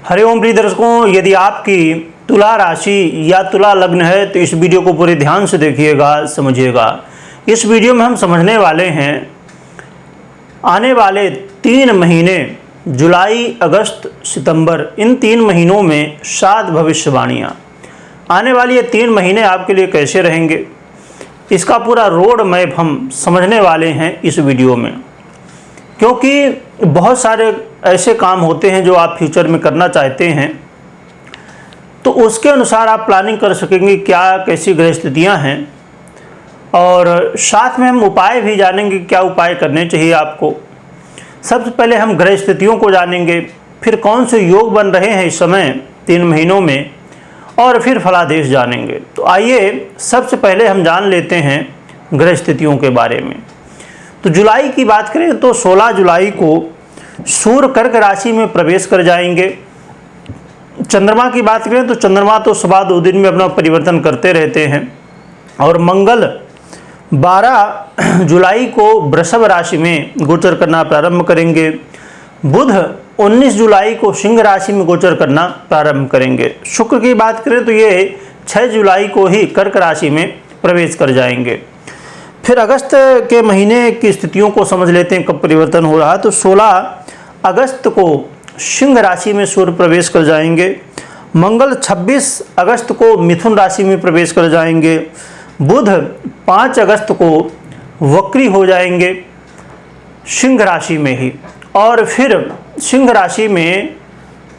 हरिओम प्रिय दर्शकों, यदि आपकी तुला राशि या तुला लग्न है तो इस वीडियो को पूरे ध्यान से देखिएगा, समझिएगा। इस वीडियो में हम समझने वाले हैं आने वाले 3 महीने जुलाई, अगस्त, सितंबर, इन 3 महीनों में 7 भविष्यवाणियाँ आने वाली। ये 3 महीने आपके लिए कैसे रहेंगे, इसका पूरा रोड मैप हम समझने वाले हैं इस वीडियो में। क्योंकि बहुत सारे ऐसे काम होते हैं जो आप फ्यूचर में करना चाहते हैं, तो उसके अनुसार आप प्लानिंग कर सकेंगे क्या कैसी ग्रह स्थितियाँ हैं, और साथ में हम उपाय भी जानेंगे क्या उपाय करने चाहिए आपको। सबसे पहले हम ग्रह स्थितियों को जानेंगे, फिर कौन से योग बन रहे हैं इस समय 3 महीनों में, और फिर फलादेश जानेंगे। तो आइए सबसे पहले हम जान लेते हैं ग्रह स्थितियों के बारे में। तो जुलाई की बात करें तो 16 जुलाई को सूर्य कर्क राशि में प्रवेश कर जाएंगे। चंद्रमा की बात करें तो चंद्रमा तो सवा 2 दिन में अपना परिवर्तन करते रहते हैं, और मंगल 12 जुलाई को वृषभ राशि में गोचर करना प्रारंभ करेंगे। बुध 19 जुलाई को सिंह राशि में गोचर करना प्रारंभ करेंगे। शुक्र की बात करें तो ये 6 जुलाई को ही कर्क राशि में प्रवेश कर जाएंगे। फिर अगस्त के महीने की स्थितियों को समझ लेते हैं कब परिवर्तन हो रहा है। तो 16 अगस्त को सिंह राशि में सूर्य प्रवेश कर जाएंगे। मंगल 26 अगस्त को मिथुन राशि में प्रवेश कर जाएंगे। बुध 5 अगस्त को वक्री हो जाएंगे सिंह राशि में ही, और फिर सिंह राशि में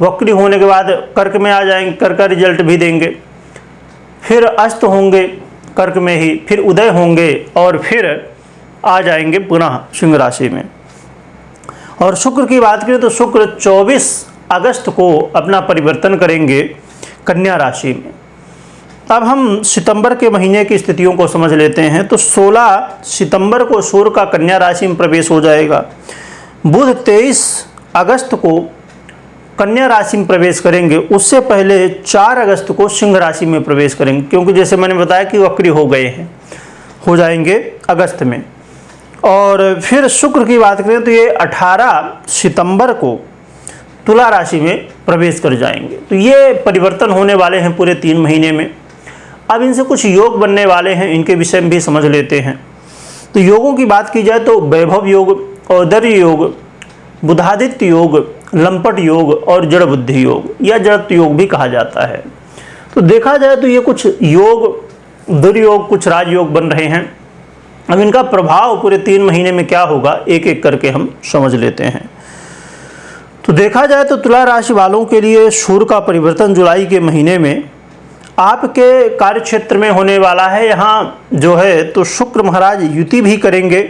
वक्री होने के बाद कर्क में आ जाएंगे, कर्क का रिजल्ट भी देंगे। फिर अस्त होंगे कर्क में ही, फिर उदय होंगे और फिर आ जाएंगे पुनः सिंह राशि में। और शुक्र की बात करें तो शुक्र 24 अगस्त को अपना परिवर्तन करेंगे कन्या राशि में। अब हम सितंबर के महीने की स्थितियों को समझ लेते हैं। तो 16 सितंबर को सूर्य का कन्या राशि में प्रवेश हो जाएगा। बुध 23 अगस्त को कन्या राशि में प्रवेश करेंगे। उससे पहले 4 अगस्त को सिंह राशि में प्रवेश करेंगे, क्योंकि जैसे मैंने बताया कि वक्री हो गए हैं, हो जाएंगे अगस्त में। और फिर शुक्र की बात करें तो ये 18 सितंबर को तुला राशि में प्रवेश कर जाएंगे। तो ये परिवर्तन होने वाले हैं पूरे 3 महीने में। अब इनसे कुछ योग बनने वाले हैं, इनके विषय में भी समझ लेते हैं। तो योगों की बात की जाए तो वैभव योग, औदर्य योग, बुधादित्य योग, लंपट योग और जड़ बुद्धि योग या जड़त्व योग भी कहा जाता है। तो देखा जाए तो ये कुछ योग, दुर्योग, कुछ राजयोग बन रहे हैं। अब इनका प्रभाव पूरे 3 महीने में क्या होगा, एक एक करके हम समझ लेते हैं। तो देखा जाए तो तुला राशि वालों के लिए सूर्य का परिवर्तन जुलाई के महीने में आपके कार्य क्षेत्र में होने वाला है। यहाँ जो है तो शुक्र महाराज युति भी करेंगे।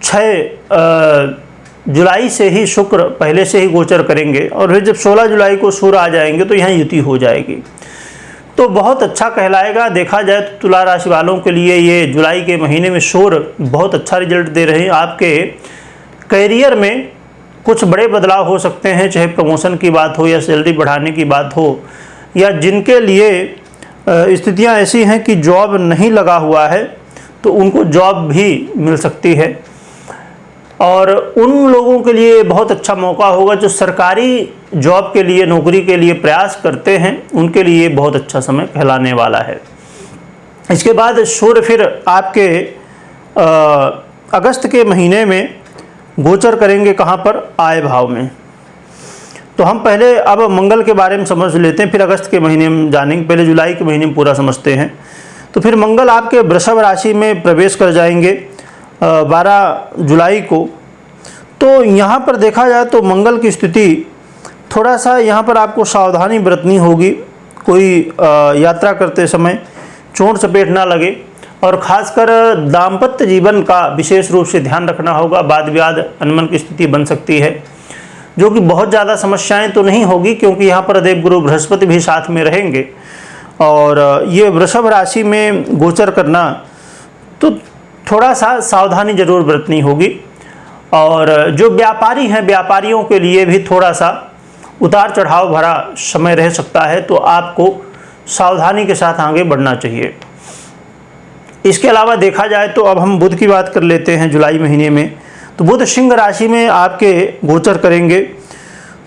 6 जुलाई से ही शुक्र पहले से ही गोचर करेंगे, और फिर जब 16 जुलाई को सूर्य आ जाएंगे तो यहाँ युति हो जाएगी। तो बहुत अच्छा कहलाएगा। देखा जाए तो तुला राशि वालों के लिए ये जुलाई के महीने में सूर्य बहुत अच्छा रिजल्ट दे रहे हैं। आपके करियर में कुछ बड़े बदलाव हो सकते हैं, चाहे प्रमोशन की बात हो या सैलरी बढ़ाने की बात हो, या जिनके लिए स्थितियाँ ऐसी हैं कि जॉब नहीं लगा हुआ है तो उनको जॉब भी मिल सकती है। और उन लोगों के लिए बहुत अच्छा मौका होगा जो सरकारी जॉब के लिए, नौकरी के लिए प्रयास करते हैं, उनके लिए बहुत अच्छा समय कहलाने वाला है। इसके बाद सूर्य फिर आपके अगस्त के महीने में गोचर करेंगे कहाँ पर, आय भाव में। तो हम पहले अब मंगल के बारे में समझ लेते हैं, फिर अगस्त के महीने में जानेंगे। पहले जुलाई के महीने में पूरा समझते हैं। तो फिर मंगल आपके वृषभ राशि में प्रवेश कर जाएंगे 12 जुलाई को। तो यहाँ पर देखा जाए तो मंगल की स्थिति थोड़ा सा यहाँ पर आपको सावधानी बरतनी होगी। कोई यात्रा करते समय चोट चपेट ना लगे, और ख़ासकर दाम्पत्य जीवन का विशेष रूप से ध्यान रखना होगा। वाद विवाद, अनमन की स्थिति बन सकती है, जो कि बहुत ज़्यादा समस्याएं तो नहीं होगी, क्योंकि यहाँ पर देव गुरु बृहस्पति भी साथ में रहेंगे। और ये वृषभ राशि में गोचर करना, तो थोड़ा सा सावधानी जरूर बरतनी होगी। और जो व्यापारी हैं, व्यापारियों के लिए भी थोड़ा सा उतार चढ़ाव भरा समय रह सकता है, तो आपको सावधानी के साथ आगे बढ़ना चाहिए। इसके अलावा देखा जाए तो अब हम बुध की बात कर लेते हैं जुलाई महीने में। तो बुध सिंह राशि में आपके गोचर करेंगे।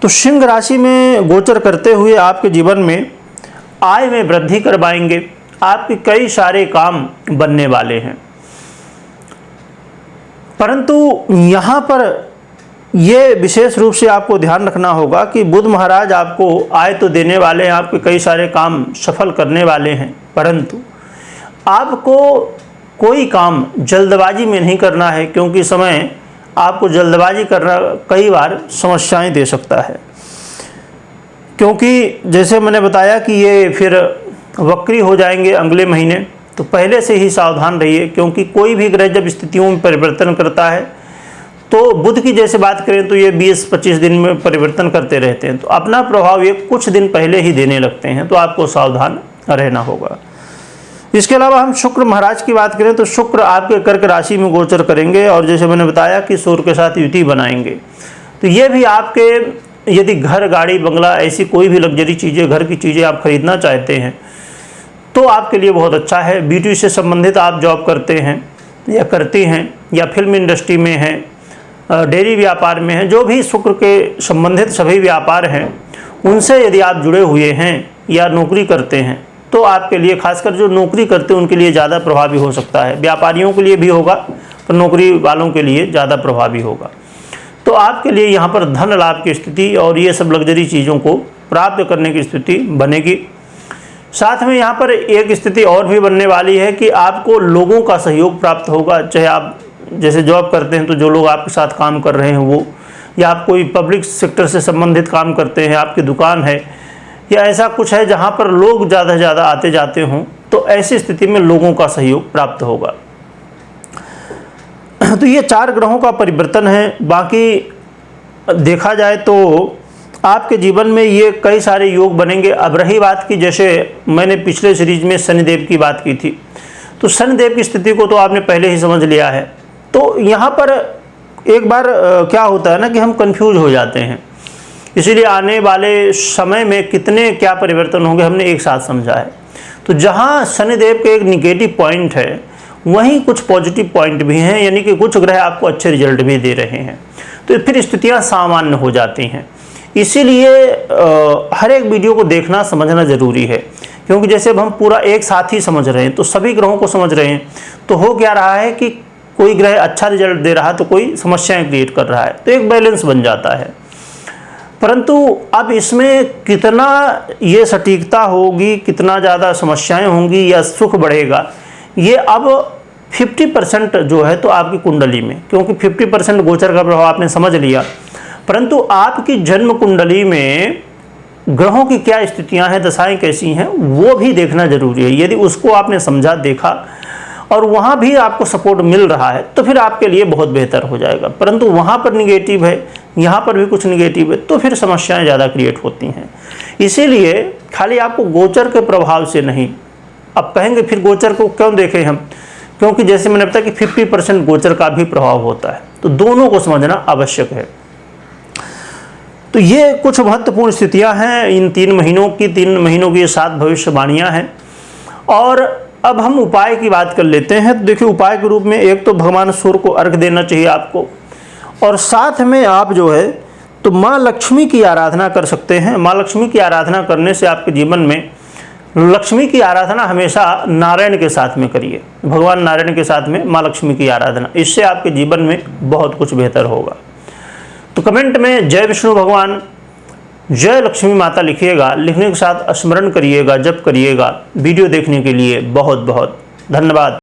तो सिंह राशि में गोचर करते हुए आपके जीवन में आय में वृद्धि करवाएंगे, आपके कई सारे काम बनने वाले हैं। परंतु यहाँ पर ये विशेष रूप से आपको ध्यान रखना होगा कि बुध महाराज आपको आय तो देने वाले हैं, आपके कई सारे काम सफल करने वाले हैं, परंतु आपको कोई काम जल्दबाजी में नहीं करना है, क्योंकि समय आपको जल्दबाजी करना कई बार समस्याएं दे सकता है। क्योंकि जैसे मैंने बताया कि ये फिर वक्री हो जाएंगे अगले महीने, तो पहले से ही सावधान रहिए, क्योंकि कोई भी ग्रह जब स्थितियों में परिवर्तन करता है, तो बुध की जैसे बात करें तो ये 20-25 दिन में परिवर्तन करते रहते हैं, तो अपना प्रभाव ये कुछ दिन पहले ही देने लगते हैं, तो आपको सावधान रहना होगा। इसके अलावा हम शुक्र महाराज की बात करें तो शुक्र आपके कर्क राशि में गोचर करेंगे, और जैसे मैंने बताया कि सूर्य के साथ युति बनाएंगे, तो ये भी आपके यदि घर, गाड़ी, बंगला, ऐसी कोई भी लग्जरी चीज़ें, घर की चीज़ें आप खरीदना चाहते हैं तो आपके लिए बहुत अच्छा है। ब्यूटी से संबंधित आप जॉब करते हैं या करती हैं, या फिल्म इंडस्ट्री में हैं, डेयरी व्यापार में हैं, जो भी शुक्र के संबंधित सभी व्यापार हैं उनसे यदि आप जुड़े हुए हैं या नौकरी करते हैं, तो आपके लिए, खासकर जो नौकरी करते हैं उनके लिए ज़्यादा प्रभावी हो सकता है। व्यापारियों के लिए भी होगा, पर नौकरी वालों के लिए ज़्यादा प्रभावी होगा। तो आपके लिए यहाँ पर धन लाभ की स्थिति और ये सब लग्जरी चीज़ों को प्राप्त करने की स्थिति बनेगी। साथ में यहाँ पर एक स्थिति और भी बनने वाली है कि आपको लोगों का सहयोग प्राप्त होगा, चाहे आप जैसे जॉब करते हैं तो जो लोग आपके साथ काम कर रहे हैं वो, या आप कोई पब्लिक सेक्टर से संबंधित काम करते हैं, आपकी दुकान है या ऐसा कुछ है जहाँ पर लोग ज़्यादा से ज़्यादा आते जाते हों, तो ऐसी स्थिति में लोगों का सहयोग प्राप्त होगा। तो ये 4 ग्रहों का परिवर्तन है। बाकी देखा जाए तो आपके जीवन में ये कई सारे योग बनेंगे। अब रही बात की, जैसे मैंने पिछले सीरीज में शनिदेव की बात की थी, तो शनिदेव की स्थिति को तो आपने पहले ही समझ लिया है। तो यहाँ पर एक बार क्या होता है ना कि हम कंफ्यूज हो जाते हैं, इसीलिए आने वाले समय में कितने क्या परिवर्तन होंगे हमने एक साथ समझा है। तो जहाँ शनिदेव के एक निगेटिव पॉइंट है, वहीं कुछ पॉजिटिव पॉइंट भी हैं, यानी कि कुछ ग्रह आपको अच्छे रिजल्ट भी दे रहे हैं, तो फिर स्थितियाँ सामान्य हो जाती हैं। इसीलिए हर एक वीडियो को देखना समझना ज़रूरी है, क्योंकि जैसे अब हम पूरा एक साथ ही समझ रहे हैं तो सभी ग्रहों को समझ रहे हैं, तो हो क्या रहा है कि कोई ग्रह अच्छा रिजल्ट दे रहा है तो कोई समस्याएं क्रिएट कर रहा है, तो एक बैलेंस बन जाता है। परंतु अब इसमें कितना ये सटीकता होगी, कितना ज़्यादा समस्याएं होंगी या सुख बढ़ेगा, ये अब 50% जो है तो आपकी कुंडली में, क्योंकि 50% गोचर का प्रभाव आपने समझ लिया, परंतु आपकी जन्म कुंडली में ग्रहों की क्या स्थितियां हैं, दशाएं कैसी हैं, वो भी देखना जरूरी है। यदि उसको आपने समझा, देखा और वहाँ भी आपको सपोर्ट मिल रहा है तो फिर आपके लिए बहुत बेहतर हो जाएगा। परंतु वहाँ पर निगेटिव है, यहाँ पर भी कुछ निगेटिव है, तो फिर समस्याएं ज़्यादा क्रिएट होती हैं। इसीलिए खाली आपको गोचर के प्रभाव से नहीं, अब कहेंगे फिर गोचर को क्यों देखें हम, क्योंकि जैसे मैंने बताया कि 50% गोचर का भी प्रभाव होता है, तो दोनों को समझना आवश्यक है। तो ये कुछ महत्वपूर्ण स्थितियां हैं इन 3 महीनों की, ये 7 भविष्यवाणियां हैं। और अब हम उपाय की बात कर लेते हैं। तो देखिए, उपाय के रूप में एक तो भगवान सूर्य को अर्घ देना चाहिए आपको, और साथ में आप जो है तो माँ लक्ष्मी की आराधना कर सकते हैं। माँ लक्ष्मी की आराधना करने से आपके जीवन में, लक्ष्मी की आराधना हमेशा नारायण के साथ में करिए, भगवान नारायण के साथ में माँ लक्ष्मी की आराधना, इससे आपके जीवन में बहुत कुछ बेहतर होगा। तो कमेंट में जय विष्णु भगवान, जय लक्ष्मी माता लिखिएगा, लिखने के साथ स्मरण करिएगा, जप करिएगा। वीडियो देखने के लिए बहुत बहुत धन्यवाद।